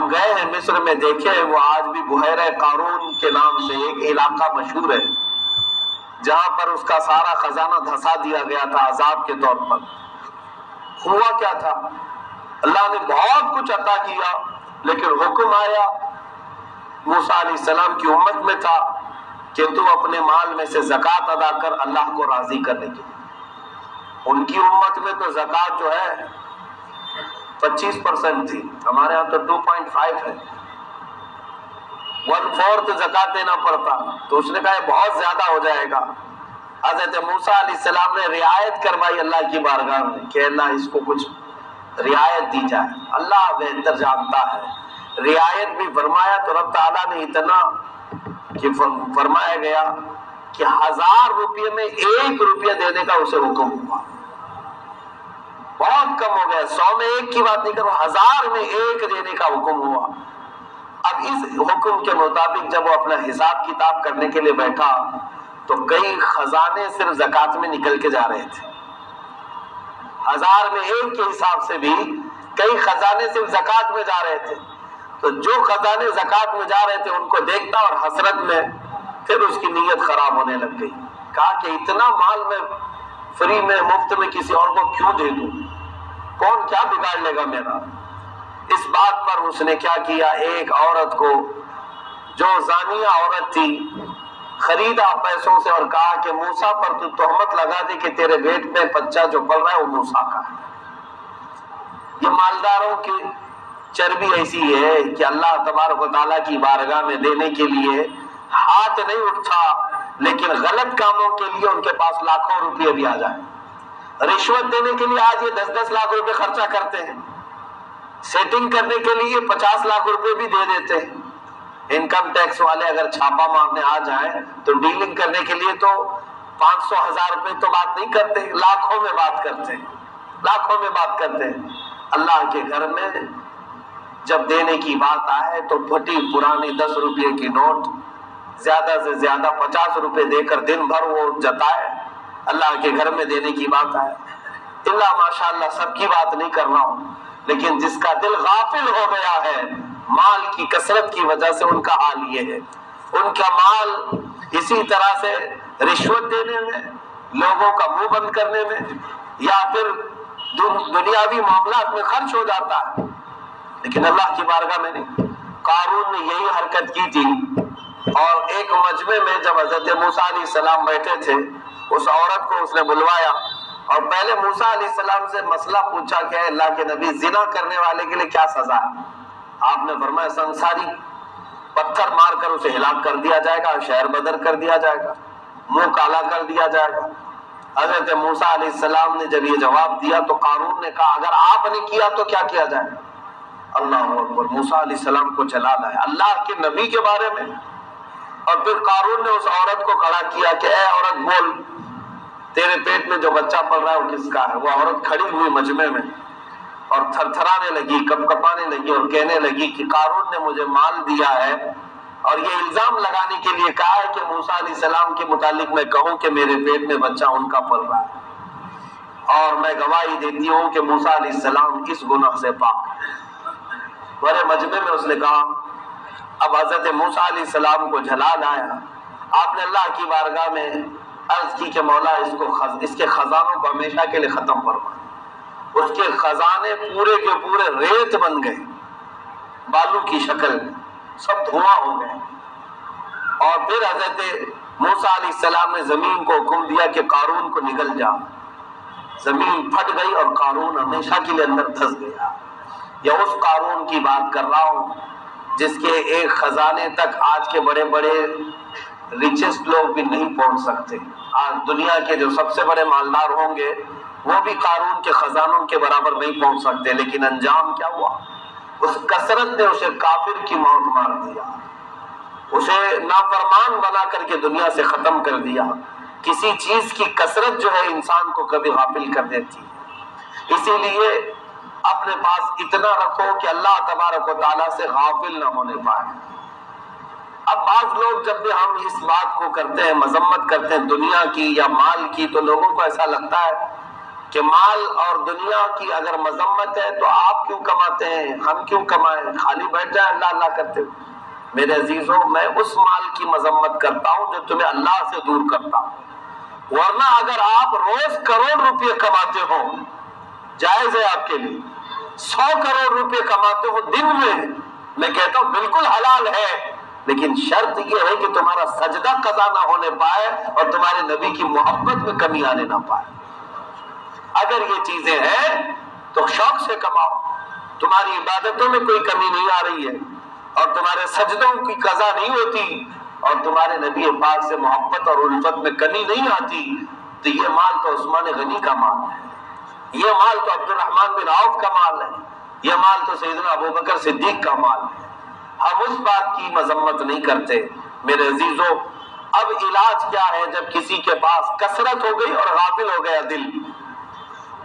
ہم گئے ہیں مصر میں، دیکھے وہ آج بھی بحیرہ قارون کے نام سے ایک علاقہ مشہور ہے جہاں پر اس کا سارا خزانہ دھسا دیا گیا تھا عذاب کے طور پر۔ ہوا کیا تھا؟ اللہ نے بہت کچھ عطا کیا، لیکن حکم آیا موسیٰ علیہ السلام کی امت میں تھا کہ تو اپنے مال میں سے زکوٰۃ ادا کر اللہ کو راضی کرنے کے لیے۔ ان کی امت میں تو زکوٰۃ جو ہے 25% تھی، ہمارے ہاں تو 2.5 ہے، 1/4 زکوٰۃ دینا پڑتا۔ تو اس نے کہا یہ بہت زیادہ ہو جائے گا۔ حضرت موسیٰ علیہ السلام نے رعایت کروائی اللہ کی بارگاہ میں کہ اللہ اس کو کچھ رعایت دی جائے۔ اللہ بہتر جانتا ہے، رعایت بھی فرمایا تو رب تعالیٰ نے اتنا کہ فرمایا گیا کہ 1000 روپے میں 1 روپیہ دینے کا اسے حکم ہوا۔ بہت کم ہو گیا، 100 میں 1 کی بات نہیں کرو، 1000 میں 1 دینے کا حکم ہوا۔ اب اس حکم کے مطابق جب وہ اپنا حساب کتاب کرنے کے لیے بیٹھا تو کئی خزانے صرف زکوٰۃ میں نکل کے جا رہے تھے۔ 1000 میں 1 کے حساب سے بھی کئی خزانے صرف زکوٰۃ میں جا رہے تھے۔ تو جو خزانے زکوٰۃ میں جا رہے تھے ان کو دیکھتا اور حسرت میں پھر اس کی نیت خراب ہونے لگ گئی۔ کہا کہ اتنا مال میں فری میں مفت میں کسی اور کو کیوں دے دوں؟ کون کیا بگاڑ لے گا میرا؟ اس بات پر اس نے کیا کیا، ایک عورت کو جو زانیہ عورت تھی خریدا پیسوں سے اور کہا کہ موسیٰ پر تو تہمت لگا دی کہ تیرے پیٹ میں بچہ جو پل رہا ہے وہ موسیٰ کا ہے۔ یہ مالداروں کی چربی ایسی ہے کہ اللہ تبارک و تعالیٰ کی بارگاہ میں دینے کے لیے ہاتھ نہیں اٹھتا، لیکن غلط کاموں کے لیے ان کے پاس لاکھوں روپے بھی آ جائیں۔ رشوت دینے کے لیے آج یہ 10-10 لاکھ روپے خرچہ کرتے ہیں، سیٹنگ کرنے کے لیے 50 لاکھ روپے بھی دے دیتے ہیں۔ انکم ٹیکس والے اگر چھاپا مارنے آ جائیں تو ڈیلنگ کرنے کے لیے تو 500,000 روپے تو بات نہیں کرتے، لاکھوں میں بات کرتے ہیں، لاکھوں میں بات کرتے ہیں۔ اللہ کے گھر میں جب دینے کی بات آئے تو پھٹی پرانی 10 روپے کی نوٹ زیادہ سے زیادہ 50 روپے دے کر دن بھر وہ جتائے۔ اللہ کے گھر میں دینے کی بات آئے، اللہ ماشاءاللہ سب کی بات نہیں کر رہا ہوں، لیکن جس کا دل غافل ہو گیا ہے مال کی کثرت کی وجہ سے، ان کا حال یہ ہے۔ ان کا مال اسی طرح سے رشوت دینے میں، لوگوں کا منہ بند کرنے میں، یا پھر دنیاوی معاملات میں خرچ ہو جاتا ہے، لیکن اللہ کی بارگاہ میں نہیں۔ قارون نے یہی حرکت کی تھی، اور ایک مجمع میں جب حضرت موسیٰ علیہ السلام بیٹھے تھے اس عورت کو اس نے بلوایا اور پہلے موسیٰ علیہ السلام سے مسئلہ پوچھا کہ اے اللہ کے نبی زنا کرنے والے کے لیے کیا سزا ہے؟ آپ نے فرمایا سنساری، پتھر مار کر اسے ہلاک کر دیا جائے گا، شہر بدر کر دیا جائے گا، منہ کالا کر دیا جائے گا۔ حضرت موسیٰ علیہ السلام نے جب یہ جواب دیا تو قارون نے کہا اگر آپ نے کیا تو کیا کیا جائے؟ اللہ اکبر، موسیٰ علیہ السلام کو جلال ہے اللہ کے نبی کے بارے میں۔ اور پھر قارون نے اس عورت کو کھڑا کیا کہ اے عورت بول، تیرے پیٹ میں جو بچہ پل رہا ہے وہ کس کا ہے؟ وہ عورت کھڑی ہوئی مجمع میں اور تھر تھرانے لگی، کپ کپانے لگی اور کہنے لگی کہ قارون نے مجھے مال دیا ہے اور یہ الزام لگانے کے لیے کہا ہے کہ موسیٰ علیہ السلام کے متعلق میں کہوں کہ میرے پیٹ میں بچہ ان کا پل رہا ہے، اور میں گواہی دیتی ہوں کہ موسیٰ علیہ السلام اس گناہ سے پاک ہے۔ بڑے مجمع میں اس نے کہا، اب حضرت موسیٰ علیہ السلام کو جلال آیا، آپ نے اللہ کی بارگاہ میں عرض کی کہ مولا اس کے خزانوں کو ہمیشہ کے لیے ختم فرما۔ اس کے خزانے پورے کے پورے ریت بن گئے، بالو کی شکل میں، سب دھواں ہو گئے۔ اور پھر حضرت موسیٰ علیہ السلام نے زمین کو حکم دیا کہ قارون کو نگل جا۔ زمین پھٹ گئی اور قارون ہمیشہ کے لیے اندر دھس گیا۔ یا اس قارون کی بات کر رہا ہوں جس کے ایک خزانے تک آج کے بڑے بڑے ریچسٹ لوگ بھی نہیں پہنچ سکتے۔ آج دنیا کے جو سب سے بڑے مالدار ہوں گے وہ بھی قارون کے خزانوں کے برابر نہیں پہنچ سکتے، لیکن انجام کیا ہوا؟ اس کثرت نے اسے کافر کی موت مار دیا، اسے نافرمان بنا کر کے دنیا سے ختم کر دیا۔ کسی چیز کی کثرت جو ہے انسان کو کبھی غافل کر دیتی ہے، اسی لیے اپنے پاس اتنا رکھو کہ اللہ تبارک و تعالیٰ سے غافل نہ ہونے پائے۔ اب بعض لوگ جب بھی ہم اس بات کو کرتے ہیں، مذمت کرتے ہیں دنیا کی یا مال کی، تو لوگوں کو ایسا لگتا ہے کہ مال اور دنیا کی اگر مذمت ہے تو آپ کیوں کماتے ہیں، ہم کیوں کمائیں، خالی بیٹھ جائیں اللہ اللہ کرتے ہوئے۔ میرے عزیزوں، میں اس مال کی مذمت کرتا ہوں جو تمہیں اللہ سے دور کرتا ہوں، ورنہ اگر آپ روز کروڑ روپے کماتے ہو، جائز ہے آپ کے لیے، 100 کروڑ روپے کماتے ہو دن میں کہتا ہوں بالکل حلال ہے، لیکن شرط یہ ہے کہ تمہارا سجدہ قضا نہ ہونے پائے اور تمہارے نبی کی محبت میں کمی آنے نہ پائے۔ اگر یہ چیزیں ہیں تو شوق سے کماؤ، تمہاری عبادتوں میں کوئی کمی نہیں آ رہی ہے اور تمہارے سجدوں کی قضا نہیں ہوتی اور تمہارے نبی پاک سے محبت اور الفت میں کمی نہیں آتی، تو یہ مال تو عثمان غنی کا مال ہے، یہ مال تو عبد الرحمن بن عوف کا مال ہے، یہ مال تو سیدنا ابوبکر صدیق کا مال ہے۔ ہم اس بات کی مذمت نہیں کرتے۔ میرے عزیزوں، اب علاج کیا ہے جب کسی کے پاس کثرت ہو گئی اور غافل ہو گیا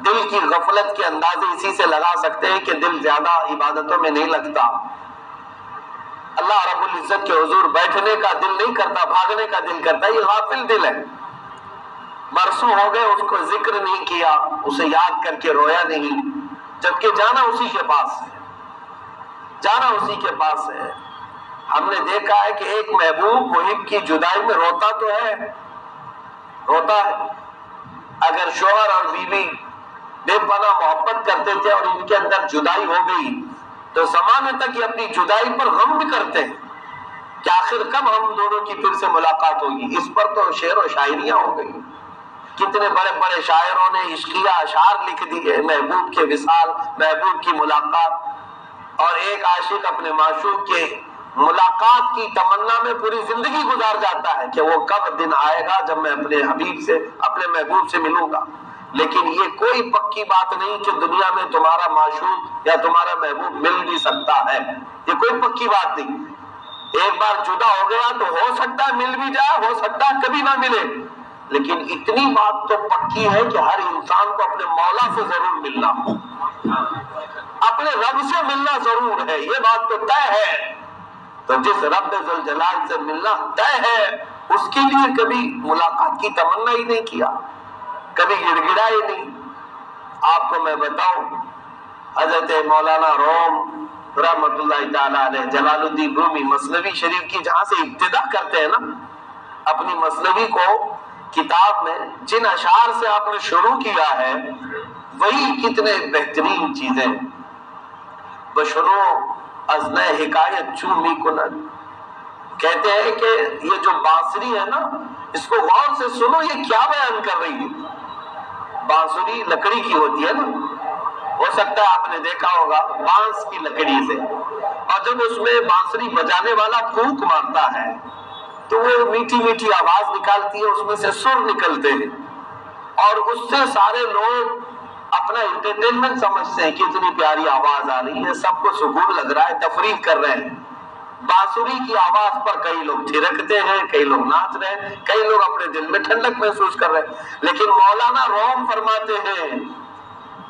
دل کی غفلت کے اندازے اسی سے لگا سکتے ہیں کہ دل زیادہ عبادتوں میں نہیں لگتا، اللہ رب العزت کے حضور بیٹھنے کا دل نہیں کرتا، بھاگنے کا دل کرتا، یہ غافل دل ہے۔ برسوں ہو گئے اس کو ذکر نہیں کیا، اسے یاد کر کے رویا نہیں، جبکہ جانا اسی کے پاس ہے، جانا اسی کے پاس ہے۔ ہم نے دیکھا ہے کہ ایک محبوب محب کی جدائی میں روتا تو ہے، روتا ہے۔ اگر شوہر اور بیوی بے پناہ محبت کرتے تھے اور ان کے اندر جدائی ہو گئی تو زمانے تک یہ اپنی جدائی پر غم بھی کرتے ہیں کہ آخر کب ہم دونوں کی پھر سے ملاقات ہوگی۔ اس پر تو شعر و شاعریاں ہو گئی، کتنے بڑے بڑے شاعروں نے عشقیہ اشعار لکھ دیے، محبوب کے وصال، محبوب کی ملاقات، اور ایک عاشق اپنے معشوق کے ملاقات کی تمنا میں پوری زندگی گزار جاتا ہے کہ وہ کب دن آئے گا جب میں اپنے حبیب سے، اپنے محبوب سے ملوں گا۔ لیکن یہ کوئی پکی بات نہیں کہ دنیا میں تمہارا معشوق یا تمہارا محبوب مل بھی سکتا ہے، یہ کوئی پکی بات نہیں۔ ایک بار جدا ہو گیا تو ہو سکتا ہے مل بھی جائے، ہو سکتا ہے کبھی نہ ملے، لیکن اتنی بات تو پکی ہے کہ ہر انسان کو اپنے مولا سے ضرور ملنا، اپنے رب سے ملنا ضرور ہے، یہ بات تو طے ہے۔ تو جس رب ذوالجلال سے ملنا طے ہے، اس کے لیے کبھی ملاقات کی تمنا ہی نہیں کیا، کبھی گڑ گڑا ہی نہیں۔ آپ کو میں بتاؤں، حضرت مولانا روم رحمت اللہ تعالی علیہ، جلال الدین رومی مثنوی شریف کی جہاں سے ابتدا کرتے ہیں نا اپنی مثنوی کو، کتاب میں جن اشعار سے آپ نے شروع کیا ہے وہی کتنے بہترین چیزیں۔ بشنو از نہ حکایت چومی کنن، کہتے ہیں کہ یہ جو بانسری ہے نا اس کو غور سے سنو، یہ کیا بیان کر رہی ہے۔ بانسری لکڑی کی ہوتی ہے نا، ہو سکتا ہے آپ نے دیکھا ہوگا بانس کی لکڑی سے، اور جب اس میں بانسری بجانے والا پھونک مارتا ہے تو وہ میٹھی میٹھی آواز نکالتی ہے، اس میں سے سر نکلتے ہیں اور اس سے سارے لوگ اپنا انٹرٹینمنٹ سمجھتے ہیں کہ اتنی پیاری آواز آ رہی ہے، سب کو سکون لگ رہا ہے، تفریح کر رہے ہیں۔ بانسری کی آواز پر کئی لوگ تھرکتے ہیں، کئی لوگ ناچ رہے ہیں، کئی لوگ اپنے دل میں ٹھنڈک محسوس کر رہے ہیں، لیکن مولانا روم فرماتے ہیں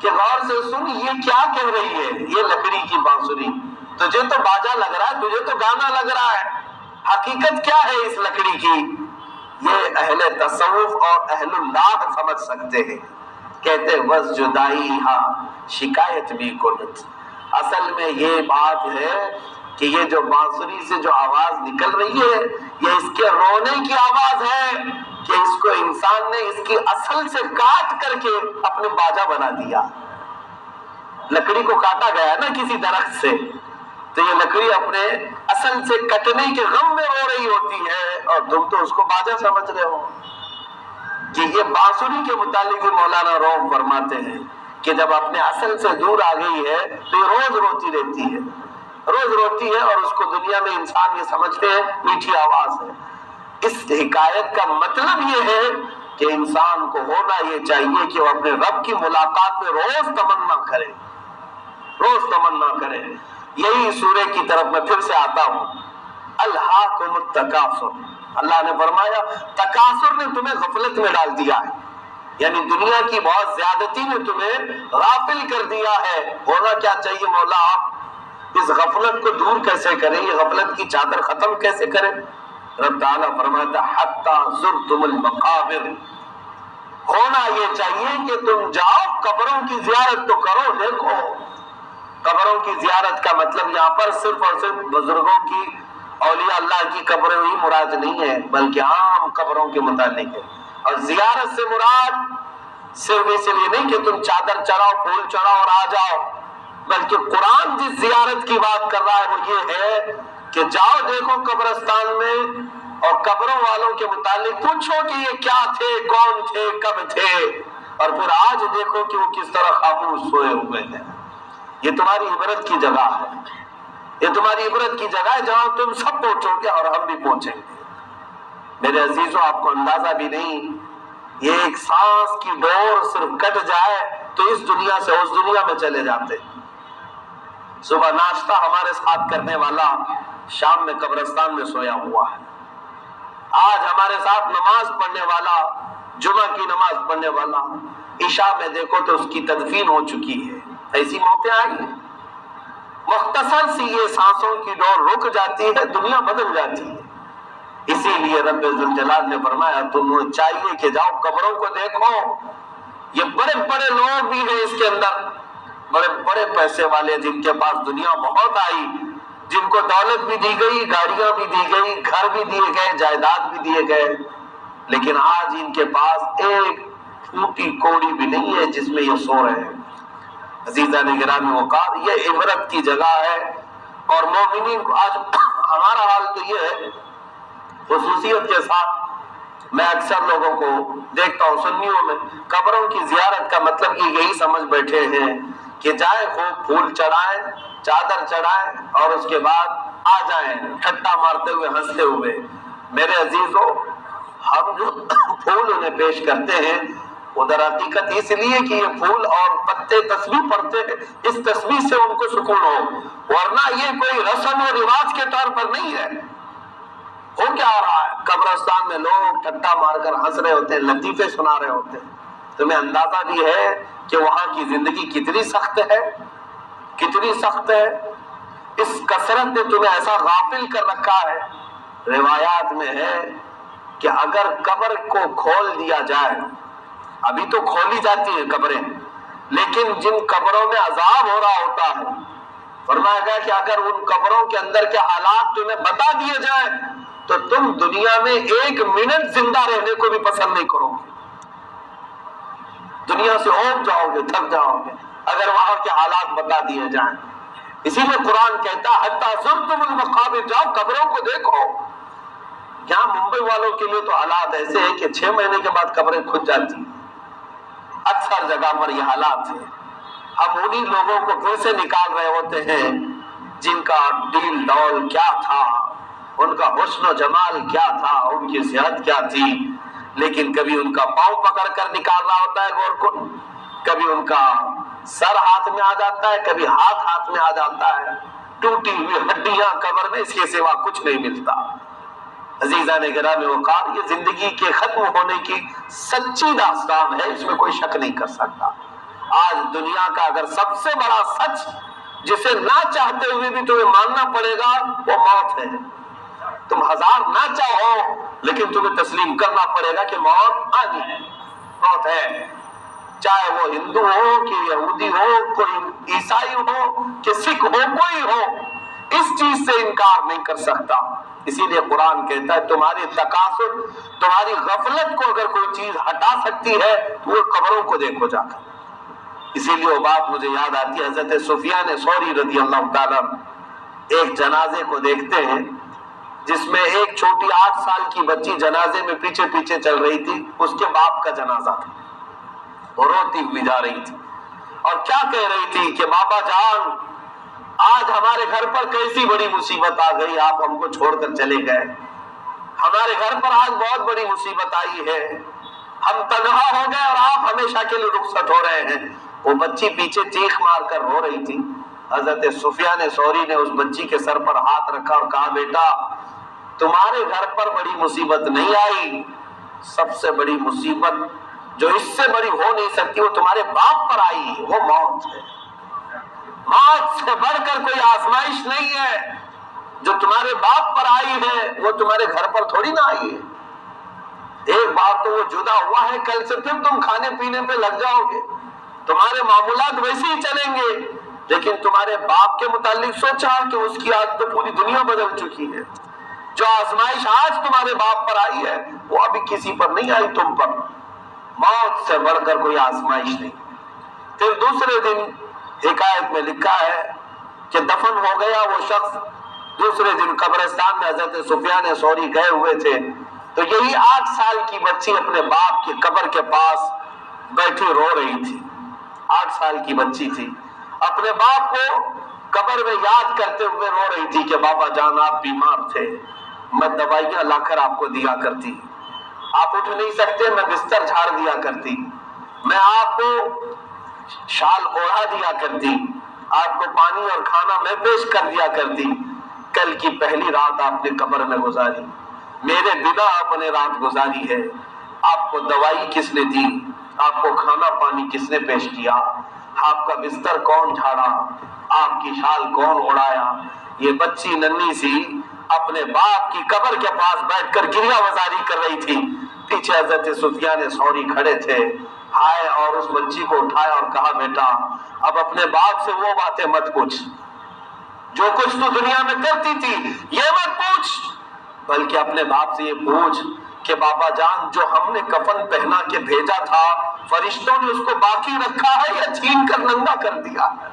کہ غور سے سن، یہ کیا کہہ رہی ہے یہ لکڑی کی بانسری، تجھے تو باجا لگ رہا ہے، تجھے تو گانا لگ رہا ہے، حقیقت کیا ہے اس لکڑی کی؟ یہ اہل تصوف اور اہل اللہ سمجھ سکتے ہیں۔ کہتے وز جدائی ہاں شکایت بھی کنت، اصل میں یہ بات ہے کہ یہ جو بانسری سے جو آواز نکل رہی ہے یہ اس کے رونے کی آواز ہے کہ اس کو انسان نے اس کی اصل سے کاٹ کر کے اپنے باجا بنا دیا۔ لکڑی کو کاٹا گیا نا کسی درخت سے، تو یہ لکڑی اپنے اصل سے کٹنے کے غم میں رو رہی ہوتی ہے اور تم تو اس کو باجا سمجھ رہے ہو۔ کہ یہ بانسری کے متعلق بھی مولانا روم فرماتے ہیں کہ جب اپنے اصل سے دور آ گئی ہے تو یہ روز روتی رہتی ہے، روز روتی ہے، اور اس کو دنیا میں انسان یہ سمجھتے ہیں میٹھی آواز ہے۔ اس حکایت کا مطلب یہ ہے کہ انسان کو ہونا یہ چاہیے کہ وہ اپنے رب کی ملاقات میں روز تمنا کرے، روز تمنا کرے۔ یہی سورہ کی طرف میں پھر سے آتا ہوں، الہاکم التکاثر، اللہ نے فرمایا تکاثر نے تمہیں غفلت میں ڈال دیا ہے، یعنی دنیا کی بہت زیادتی نے تمہیں غافل کر دیا ہے۔ ہونا کیا چاہیے مولا، آپ اس غفلت کو دور کیسے کریں، یہ غفلت کی چادر ختم کیسے کریں؟ رب تعالیٰ فرماتا حتی زرتم المقابر، ہونا یہ چاہیے کہ تم جاؤ قبروں کی زیارت تو کرو. دیکھو قبروں کی زیارت کا مطلب یہاں پر صرف اور صرف بزرگوں کی اولیاء اللہ کی قبریں ہی مراد نہیں ہے بلکہ عام قبروں کے متعلق ہے. اور زیارت سے مراد صرف اس لیے نہیں کہ تم چادر چڑھاؤ پھول چڑھاؤ اور آ جاؤ بلکہ قرآن جس زیارت کی بات کر رہا ہے وہ یہ ہے کہ جاؤ دیکھو قبرستان میں اور قبروں والوں کے متعلق پوچھو کہ یہ کیا تھے کون تھے کب تھے اور پھر آج دیکھو کہ وہ کس طرح خاموش سوئے ہوئے ہیں. یہ تمہاری عبرت کی جگہ ہے. یہ تمہاری عبرت کی جگہ ہے جہاں تم سب پہنچو گے اور ہم بھی پہنچیں گے. میرے عزیزوں آپ کو اندازہ بھی نہیں یہ ایک سانس کی ڈور صرف کٹ جائے تو اس دنیا سے اس دنیا میں چلے جاتے. صبح ناشتہ ہمارے ساتھ کرنے والا شام میں قبرستان میں سویا ہوا ہے. آج ہمارے ساتھ نماز پڑھنے والا جمعہ کی نماز پڑھنے والا عشاء میں دیکھو تو اس کی تدفین ہو چکی ہے. ایسی موتیں آئی مختصر سی یہ سانسوں کی ڈور رک جاتی ہے دنیا بدل جاتی ہے. اسی لیے رب ذوالجلال نے فرمایا تمہیں چاہیے کہ جاؤ قبروں کو دیکھو. یہ بڑے بڑے لوگ بھی ہیں اس کے اندر بڑے بڑے پیسے والے جن کے پاس دنیا بہت آئی جن کو دولت بھی دی گئی گاڑیاں بھی دی گئی گھر بھی دیے گئے جائیداد بھی دیے گئے لیکن آج ان کے پاس ایک پھوٹی کوڑی بھی نہیں ہے جس میں یہ سو رہے ہیں. عزیزان گرامی وقار یہ عبرت کی جگہ ہے اور مومنین کو آج ہمارا حال تو یہ ہے خصوصیت کے ساتھ میں اکثر لوگوں کو دیکھتا ہوں سنیوں میں قبروں کی زیارت کا مطلب یہی سمجھ بیٹھے ہیں کہ جائیں خوب پھول چڑھائیں چادر چڑھائیں اور اس کے بعد آ جائیں ٹھٹا مارتے ہوئے ہنستے ہوئے. میرے عزیزوں ہم جو پھول انہیں پیش کرتے ہیں وہ در حقیقت اس لیے کہ یہ پھول اور پتے تسبیح پڑھتے ہیں اس تسبیح سے ان کو سکون ہو ورنہ یہ کوئی رسم و رواج کے طور پر نہیں ہے. ہو کیا رہا ہے قبرستان میں لوگ ٹھٹا مار کر ہنس رہے ہوتے ہیں لطیفے سنا رہے ہوتے ہیں. تمہیں اندازہ بھی ہے کہ وہاں کی زندگی کتنی سخت ہے کتنی سخت ہے. اس کثرت نے تمہیں ایسا غافل کر رکھا ہے. روایات میں ہے کہ اگر قبر کو کھول دیا جائے ابھی تو کھولی جاتی ہیں قبریں لیکن جن قبروں میں عذاب ہو رہا ہوتا ہے فرمایا گیا کہ اگر ان قبروں کے اندر کے حالات تمہیں بتا دیے جائیں تو تم دنیا میں ایک منٹ زندہ رہنے کو بھی پسند نہیں کرو گے. دنیا سے اوب جاؤ گے تھک جاؤ گے اگر وہاں کے حالات بتا دیے جائیں. اسی لیے قرآن کہتا ہے حتی زرتم المقابر جاؤ قبروں کو دیکھو. یہاں ممبئی والوں کے لیے تو حالات ایسے ہیں کہ 6 مہینے کے بعد قبریں کھد جاتی ہیں. اکثر جگہ پر یہ حالات ہیں. ہم انہی لوگوں کو پھر سے نکال رہے ہوتے ہیں جن کا ڈیل ڈول کیا تھا ان کا حسن و جمال کیا تھا ان کی صحت کیا تھی لیکن کبھی ان کا پاؤں پکڑ کر نکال رہا ہوتا ہے گور کو کبھی ان کا سر ہاتھ میں آ جاتا ہے کبھی ہاتھ میں آ جاتا ہے. ٹوٹی ہوئی ہڈیاں قبر میں اس کے سوا کچھ نہیں ملتا. عزیزان گرامی وقار یہ زندگی کے ختم ہونے کی سچی داستان ہے اس میں کوئی شک نہیں کر سکتا. آج دنیا کا اگر سب سے بڑا سچ جسے نہ چاہتے ہوئے بھی تمہیں ماننا پڑے گا وہ موت ہے. تم ہزار نہ چاہو لیکن تمہیں تسلیم کرنا پڑے گا کہ موت آنی ہے موت ہے. چاہے وہ ہندو ہو کہ یہودی ہو کوئی عیسائی ہو کہ سکھ ہو کوئی ہو اس چیز سے انکار نہیں کر سکتا. اسی لیے قرآن کہتا ہے تمہاری تکاسل تمہاری غفلت کو اگر کوئی چیز ہٹا سکتی ہے تو وہ قبروں کو دیکھو جا کر. اسی لیے وہ بات مجھے یاد آتی ہے حضرت سفیان ثوری رضی اللہ تعالیٰ ایک جنازے کو دیکھتے ہیں جس میں ایک چھوٹی 8 سال کی بچی جنازے میں پیچھے پیچھے چل رہی تھی. اس کے باپ کا جنازہ تھا وہ روتی ہوئی جا رہی تھی اور کیا کہہ رہی تھی کہ بابا جان آج ہمارے گھر پر کیسی بڑی مصیبت آ گئی آپ ہم کو چھوڑ کر چلے گئے. ہمارے گھر پر آج بہت بڑی مصیبت آئی ہے ہم تنہا ہو گئے اور آپ ہمیشہ کے لیے رخصت ہو رہے ہیں. وہ بچی پیچھے چیخ مار کر رو رہی تھی. حضرت سفیان ثوری نے اس بچی کے سر پر ہاتھ رکھا اور کہا بیٹا تمہارے گھر پر بڑی مصیبت نہیں آئی سب سے بڑی مصیبت جو اس سے بڑی ہو نہیں سکتی وہ تمہارے باپ پر آئی وہ موت ہے. موت سے بڑھ کر کوئی آزمائش نہیں ہے. جو تمہارے باپ پر آئی ہے وہ تمہارے گھر پر تھوڑی نہ آئی ہے. ایک بار تو وہ جدا ہوا ہے، کل سے پھر تم کھانے پینے پہ لگ جاؤ گے، تمہارے معمولات ویسے ہی چلیں گے، لیکن تمہارے باپ کے متعلق سوچا کہ اس کی آج تو پوری دنیا بدل چکی ہے۔ جو آزمائش آج تمہارے باپ پر آئی ہے وہ ابھی کسی پر نہیں آئی، تم پر۔ موت سے بڑھ کر کوئی آزمائش نہیں۔ پھر دوسرے دن حکایت میں لکھا ہے کہ دفن ہو گیا وہ شخص، دوسرے دن قبرستان میں حضرت سفیان ثوری گئے ہوئے تھے، تو یہی 8 سال کی بچی اپنے باپ کی قبر کے پاس بیٹھی رو رہی تھی۔ 8 سال کی بچی تھی، اپنے باپ کو قبر میں یاد کرتے ہوئے رو رہی تھی کہ بابا جان آپ بیمار تھے، میں دوائیاں لا کر آپ کو دیا کرتی، آپ اٹھ نہیں سکتے میں بستر جھاڑ دیا کرتی، میں آپ کو شال اوڑھا دیا کرتی، آپ کو پانی اور کھانا میں پیش کر دیا کرتی۔ کل کی پہلی رات آپ نے قبر میں گزاری، میرے بنا آپ نے رات گزاری ہے، آپ کو دوائی کس نے دی، آپ کو کھانا پانی کس نے پیش کیا، آپ کا بستر کون جھاڑا، آپ کی شال کون اڑایا۔ یہ بچی ننھی سی اپنے باپ کی قبر کے پاس بیٹھ کر گریہ وزاری کر رہی تھی، پیچھے حضرت سفیان ثوری کھڑے تھے، آئے اور اس بچی کو اٹھایا اور کہا بیٹا اب اپنے باپ سے وہ باتیں مت پوچھ، جو کچھ تو دنیا میں کرتی تھی یہ مت پوچھ، بلکہ اپنے باپ سے یہ پوچھ کہ بابا جان جو ہم نے کفن پہنا کے بھیجا تھا فرشتوں نے اس کو باقی رکھا ہے یا چھین کر ننگا کر دیا ہے،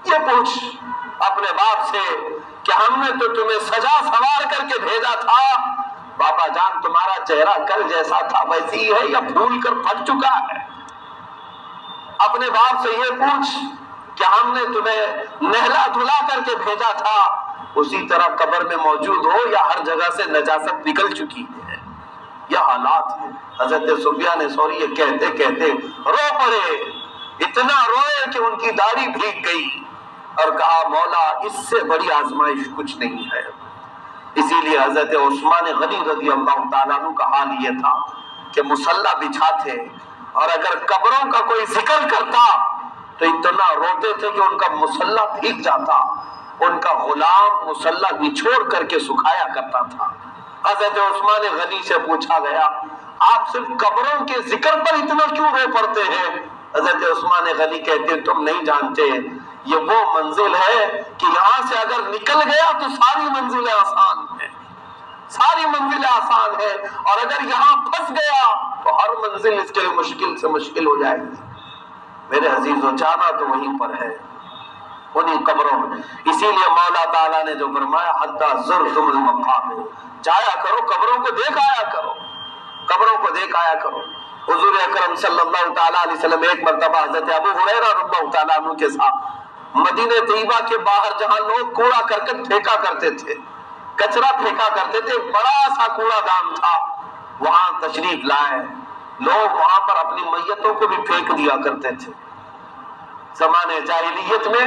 یہ پوچھ اپنے باپ سے کہ ہم نے تو تمہیں سجا سوار کر کے بھیجا تھا، بابا جان تمہارا چہرہ کل جیسا تھا ویسی ہی ہے یا پھول کر پھٹ چکا ہے۔ اپنے باپ سے یہ پوچھ کہ ہم نے تمہیں نہلا دھلا کر کے بھیجا تھا اسی طرح قبر میں موجود ہو یا ہر جگہ سے نجاست نکل چکی ہے۔ یہ حالات ہیں۔ حضرت سفیان ثوری یہ کہتے کہتے رو پڑے، اتنا روئے کہ ان کی داڑھی بھیگ گئی اور کہا مولا اس سے بڑی آزمائش کچھ نہیں ہے۔ اسی لیے حضرت عثمان غنی رضی اللہ تعالیٰ عنہ کا حال یہ تھا کہ مصلی بچھاتے اور اگر قبروں کا کوئی ذکر کرتا تو اتنا روتے تھے کہ ان کا مصلی بھیگ جاتا، ان کا غلام مصلی نچوڑ کر کے سکھایا کرتا تھا۔ حضرت عثمان غنی سے پوچھا گیا آپ صرف قبروں کے ذکر پر اتنا کیوں رو پڑتے ہیں؟ حضرت عثمان غنی کہتے ہیں تم نہیں جانتے یہ وہ منزل ہے کہ یہاں سے اگر نکل گیا تو ساری منزلیں آسان ہیں، ساری منزلیں آسان ہیں، اور اگر یہاں پھنس گیا تو ہر منزل اس کے لیے مشکل سے مشکل ہو جائے گی۔ میرے عزیزو جانا تو وہیں پر ہے، انہیں قبروں میں۔ اسی لیے مولا تعالیٰ نے جو فرمایا حتی زرتم المقابر، جایا کرو قبروں کو دیکھ آیا کرو، قبروں کو دیکھ آیا کرو۔ حضور اکرم صلی اللہ تعالیٰ علیہ وسلم ایک مرتبہ حضرت ابو ہریرہ رضی اللہ تعالیٰ عنہ کے ساتھ مدینہ طیبہ کے باہر جہاں لوگ کوڑا کرکٹ پھینکا کرتے تھے، کچرا پھینکا کرتے تھے، بڑا سا کوڑا دان تھا، وہاں تشریف لائے، لوگ وہاں پر اپنی میتوں کو بھی پھینک دیا کرتے تھے۔ زمانے جاہلیت میں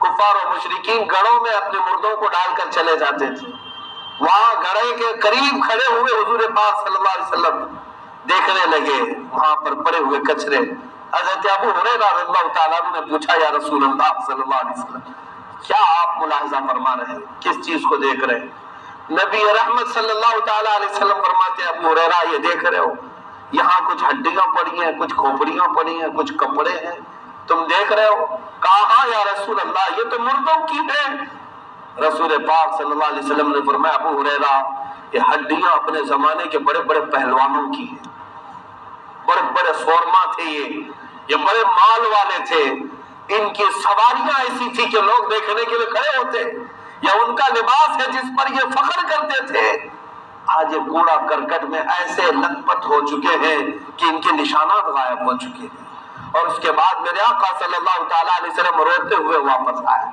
کفار و مشرکین گڑھوں میں اپنے مردوں کو ڈال کر چلے جاتے تھے، وہاں گڑھے کے قریب کھڑے ہوئے حضور پاک صلی اللہ علیہ وسلم دیکھنے لگے وہاں پر پڑے ہوئے کچرے۔ حضرت ابو ہریرہ رضی اللہ تعالیٰ عنہ نے پوچھا یا رسول اللہ صلی اللہ علیہ وسلم کیا آپ ملاحظہ فرما رہے ہیں، کس چیز کو دیکھ رہے ہیں؟ نبی رحمت صلی اللہ تعالیٰ علیہ وسلم فرماتے ہیں ابو ہریرہ یہ دیکھ رہے ہو یہاں کچھ ہڈیاں پڑی ہیں، کچھ کھوپڑیاں پڑی ہیں، کچھ کپڑے ہیں، تم دیکھ رہے ہو؟ کہا یا رسول اللہ یہ تو مردوں کی ہے۔ رسول پاک صلی اللہ علیہ وسلم نے فرمایا ابو ہریرہ یہ ہڈیاں اپنے زمانے کے بڑے بڑے پہلوانوں کی ہیں، بڑے بڑے فورما تھے، یہ بڑے مال والے تھے، ان کی سواریاں ایسی تھی کہ لوگ دیکھنے کے لیے کھڑے ہوتے، یا ان کا لباس ہے جس پر یہ فخر کرتے تھے۔ آج یہ کوڑا کرکٹ میں ایسے لت پت ہو چکے ہیں کہ ان کے نشانات غائب ہو چکے ہیں۔ اور اس کے بعد میرے آقا صلی اللہ تعالیٰ علیہ وسلم روتے ہوئے واپس آئے۔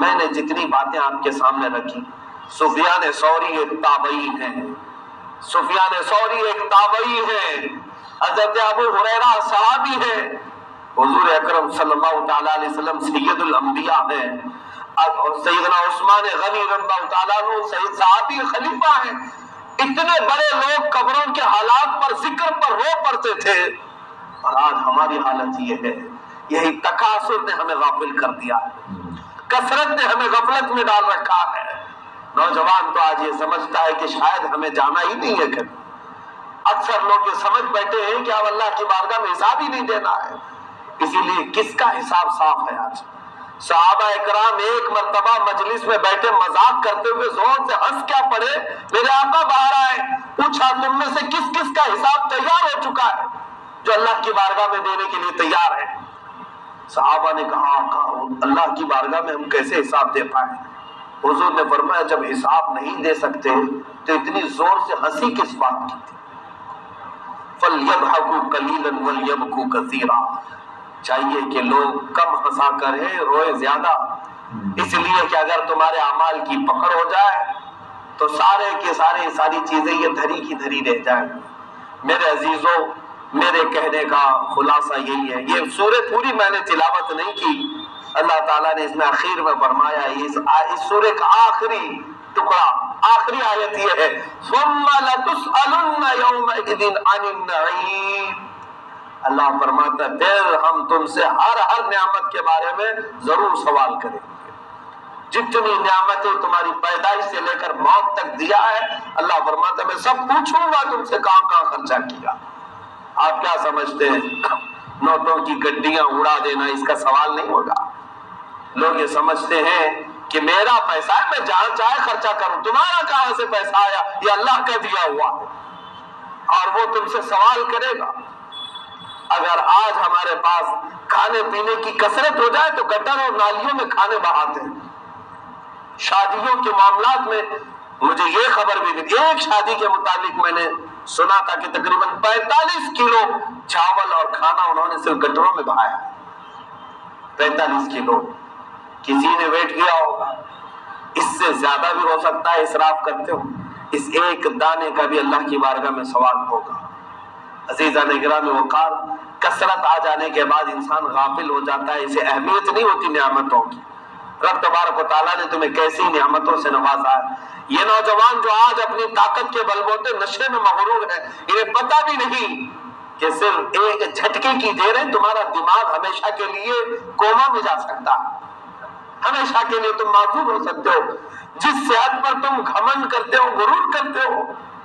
میں نے جتنی باتیں آپ کے سامنے رکھی، سفیان ثوری ایک تابعی ہیں، سفیان ثوری ایک تابعی ہیں، حضرت ابو ہریرہ صحابی ہیں، حضور اکرم صلی اللہ تعالیٰ علیہ وسلم سید الانبیاء ہیں، اور سیدنا عثمان غنی رضی اللہ تعالیٰ عنہ سید صحابی خلیفہ ہیں۔ اتنے بڑے لوگ قبروں کے حالات پر ذکر پر رو پڑتے تھے، اور آج ہماری حالت یہ ہے۔ یہی تکاثر نے ہمیں غافل کر دیا ہے، کثرت نے ہمیں غفلت میں ڈال رکھا ہے۔ نوجوان تو آج یہ سمجھتا ہے کہ شاید ہمیں جانا ہی نہیں ہے کبھی، اکثر لوگ یہ سمجھ بیٹھے ہیں کہ اب اللہ کی بارگاہ میں حساب ہی نہیں دینا ہے، اسی لیے کس کا حساب صاف ہے آج؟ صحابہ اکرام ایک مرتبہ مجلس میں بیٹھے مذاق کرتے ہوئے زور سے ہنس کیا پڑے، میرے آقا باہر آئے، پوچھا تم میں سے کس کس کا حساب تیار ہو چکا ہے جو اللہ کی بارگاہ میں دینے کے لیے تیار ہے؟ صحابہ نے کہا آقا اللہ کی بارگاہ میں ہم کیسے حساب دے پائیں؟ حضور نے فرمایا جب حساب نہیں دے سکتے تو اتنی زور سے ہنسی کس بات کی تھی؟ فَلْيَضْحَكُوا قَلِيلًا وَلْيَبْكُوا كَثِيرًا، چاہیے کہ لوگ کم ہنسا کریں روئے زیادہ، اس لیے کہ اگر تمہارے اعمال کی پکڑ ہو جائے تو ساری چیزیں یہ دھری کی دھری رہ جائیں۔ میرے عزیزوں، میرے کہنے کا خلاصہ یہی ہے، یہ سورہ پوری میں نے تلاوت نہیں کی، اللہ تعالیٰ نے اس میں اخیر میں فرمایا، اس سورہ کا آخری ٹکڑا، آخری آیت یہ ہے ثُمَّ لَتُسْأَلُنَّ يَوْمَئِذٍ عَنِ النَّعِيمِ، اللہ فرماتا ہے پھر ہم تم سے ہر نعمت کے بارے میں ضرور سوال کریں گے، جتنی نعمتیں تمہاری پیدائش سے لے کر موت تک دیا ہے، اللہ فرماتا ہے میں سب پوچھوں گا تم سے کہاں کہاں خرچہ کیا۔ آپ کیا سمجھتے ہیں نوٹوں کی گڈیاں اڑا دینا اس کا سوال نہیں ہوگا؟ لوگ یہ سمجھتے ہیں کہ میرا پیسہ ہے میں جہاں چاہے خرچہ کروں، تمہارا کہاں سے پیسہ آیا؟ یہ اللہ کا دیا ہوا ہے اور وہ تم سے سوال کرے گا۔ اگر آج ہمارے پاس کھانے پینے کی کثرت ہو جائے تو گٹر اور نالیوں میں کھانے بہاتے ہیں۔ شادیوں کے معاملات میں مجھے یہ خبر بھی ملی، ایک شادی کے متعلق میں نے سنا تھا کہ تقریباً 45 کلو چاول اور کھانا انہوں نے صرف گٹروں میں بہایا، 45 کلو، کسی نے ویٹ کیا ہوگا، اس سے زیادہ بھی ہو سکتا ہے اسراف کرتے ہو، اس ایک دانے کا بھی اللہ کی بارگاہ میں سوال ہوگا۔ عزیزان اکرام وقار، کثرت آ جانے کے بعد انسان غافل ہو جاتا ہے، اسے اہمیت نہیں ہوتی نعمتوں کی۔ رب تبارک و تعالیٰ نے تمہیں کیسی نعمتوں سے نوازا ہے۔ یہ نوجوان جو آج اپنی طاقت کے بلبوتے نشے میں مغرور ہے، انہیں پتہ بھی نہیں کہ صرف ایک جھٹکے کی دیر ہے، تمہارا دماغ ہمیشہ کے لیے کوما میں جا سکتا ہے، ہمیشہ کے لیے تم معذور ہو سکتے ہو۔ جس صحت پر تم گھمنڈ کرتے ہو، غرور کرتے ہو،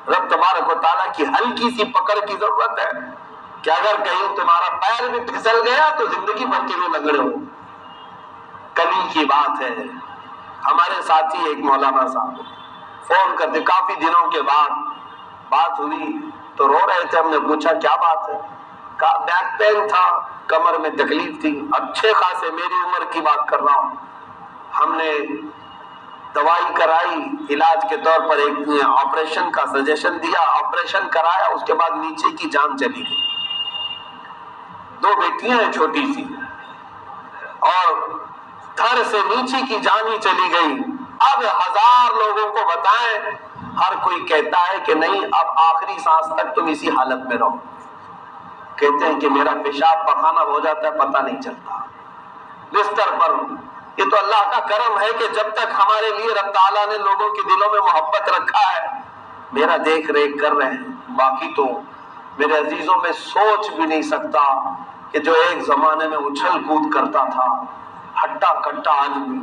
رب تبارک و تعالیٰ کی ہلکی سی پکڑ کی ضرورت ہے کہ اگر کہیں تمہارا پیر بھی پھسل گیا تو زندگی بھر کے لیے لنگڑے ہو۔ کلی کی بات ہے، ہمارے ساتھی ایک مولانا صاحب فون کرتے، کافی دنوں کے بعد بات ہوئی تو رو رہے تھے، ہم نے پوچھا کیا بات ہے؟ کہا بیک پین تھا، کمر میں تکلیف تھی، اچھے خاصے میری عمر کی بات کر رہا ہوں، ہم نے دوائی کرائی، علاج کے طور پر ایک آپریشن کا سجیشن دیا، آپریشن کرایا، اس کے بعد نیچے کی جان چلی گئی، 2 بیٹیاں ہیں چھوٹی سی، اور دھڑ سے نیچے کی جان ہی چلی گئی۔ اب 1000 لوگوں کو بتائیں، ہر کوئی کہتا ہے کہ نہیں اب آخری سانس تک تم اسی حالت میں رہو۔ کہتے ہیں کہ میرا پیشاب پخانہ ہو جاتا ہے پتہ نہیں چلتا بستر پر۔ یہ تو اللہ کا کرم ہے کہ جب تک ہمارے لیے رب تعالیٰ نے لوگوں کے دلوں میں محبت رکھا ہے، میرا دیکھ ریکھ کر رہے ہیں۔ باقی تو میرے عزیزوں میں سوچ بھی نہیں سکتا کہ جو ایک زمانے میں اچھل کود کرتا تھا، ہٹا کٹا آدمی،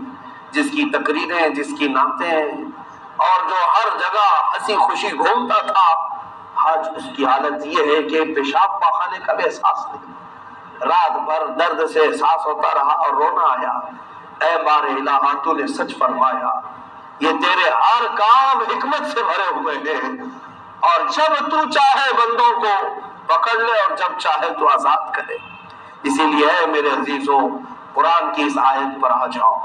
جس کی تقریریں، جس کی نعتیں، اور جو ہر جگہ ہنسی خوشی گھومتا تھا، آج اس کی حالت یہ ہے کہ پیشاب پاخانے کا بھی احساس نہیں، رات بھر درد سے احساس ہوتا رہا اور رونا آیا۔ اے بار الہ تو نے سچ فرمایا، یہ تیرے ہر کام حکمت سے بھرے ہوئے ہیں، اور جب تو چاہے بندوں کو پکڑ لے اور جب چاہے تو آزاد کرے۔ اسی لیے اے میرے عزیزوں، قرآن کی اس آیت پر آ جاؤ۔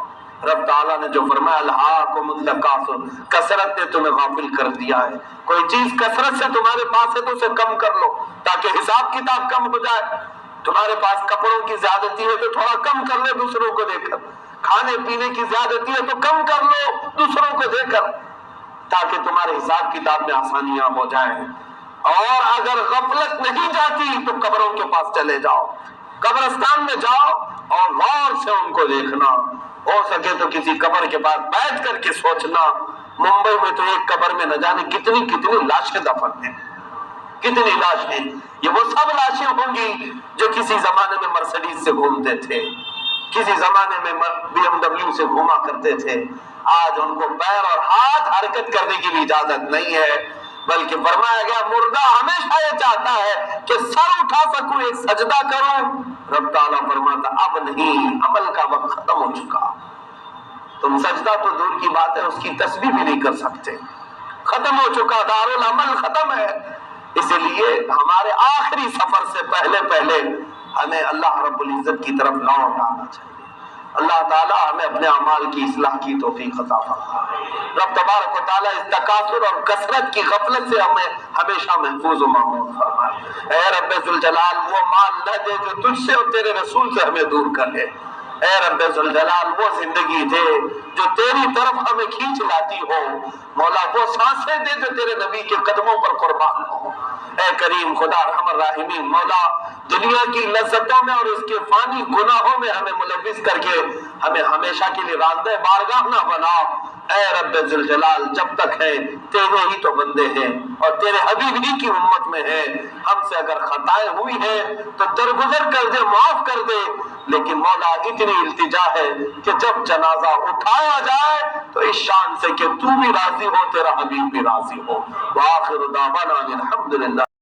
رب تعالیٰ نے جو فرمایا الہاکم التکاثر، کثرت نے تمہیں غافل کر دیا ہے۔ کوئی چیز کثرت سے تمہارے پاس ہے تو اسے کم کر لو تاکہ حساب کتاب کم ہو جائے۔ تمہارے پاس کپڑوں کی زیادتی ہے تو تھوڑا کم کر لے دوسروں کو دے کر، کھانے پینے کی زیادتی ہے تو کم کر لو دوسروں کو دے کر، تاکہ تمہارے حساب کتاب میں آسانیاں ہو جائیں۔ اور اگر غفلت نہیں جاتی تو قبروں کے پاس چلے جاؤ، قبرستان میں جاؤ اور غور سے ان کو دیکھنا، ہو سکے تو کسی قبر کے پاس بیٹھ کر کے سوچنا۔ ممبئی میں تو ایک قبر میں نہ جانے کتنی کتنی لاشیں دفن ہیں، کتنی لاشیں، یہ وہ سب لاشیں ہوں گی جو کسی زمانے میں مرسیڈیز سے گھومتے تھے، کسی زمانے میں BMW سے گھوما کرتے تھے۔ آج ان کو پیر اور ہاتھ حرکت کرنے کی بھی اجازت نہیں ہے۔ بلکہ فرمایا گیا مردہ ہمیشہ یہ چاہتا ہے کہ سر اٹھا سکوں، ایک سجدہ کروں۔ رب تعالیٰ فرماتا اب نہیں، عمل کا وقت ختم ہو چکا، تم سجدہ تو دور کی بات ہے اس کی تسبیح بھی نہیں کر سکتے، ختم ہو چکا، دارالعمل ختم ہے۔ اسی لیے ہمارے آخری سفر سے پہلے ہمیں اللہ رب العزت کی طرف لوٹ آنا چاہیے۔ اللہ تعالیٰ ہمیں اپنے اعمال کی اصلاح کی توفیق عطا فرمائے۔ رب تبارک و تعالیٰ اس تکاثر اور کثرت کی غفلت سے ہمیں ہمیشہ محفوظ و معمون فرمائے۔ اے رب ذوالجلال وہ مال نہ دے جو تجھ سے اور تیرے رسول سے ہمیں دور کر لے۔ اے رب ذوالجلال وہ زندگی دے جو تیری طرف ہمیں کھینچ لاتی ہو۔ مولا وہ سانسیں دے جو تیرے نبی کے قدموں پر قربان ہو۔ اے کریم خدا ارحم الراحمین، مولا دنیا کی لذتوں میں اور اس کے فانی گناہوں میں ہمیں ملوث کر کے ہمیں ہمیشہ کے لیے راندہ بارگاہ نہ بنا۔ اے رب ذوالجلال جب تک ہے تیرے ہی تو بندے ہیں اور تیرے حبیب ہی کی امت میں ہیں، ہم سے اگر خطائیں ہوئی ہیں تو درگزر کر دے، معاف کر دے، لیکن مولا اتنی التجا ہے کہ جب جنازہ اٹھایا جائے تو اس شان سے کہ تو بھی راضی ہو، تیرا حبیب بھی راضی ہو۔ وآخر دعوانا الحمدللہ۔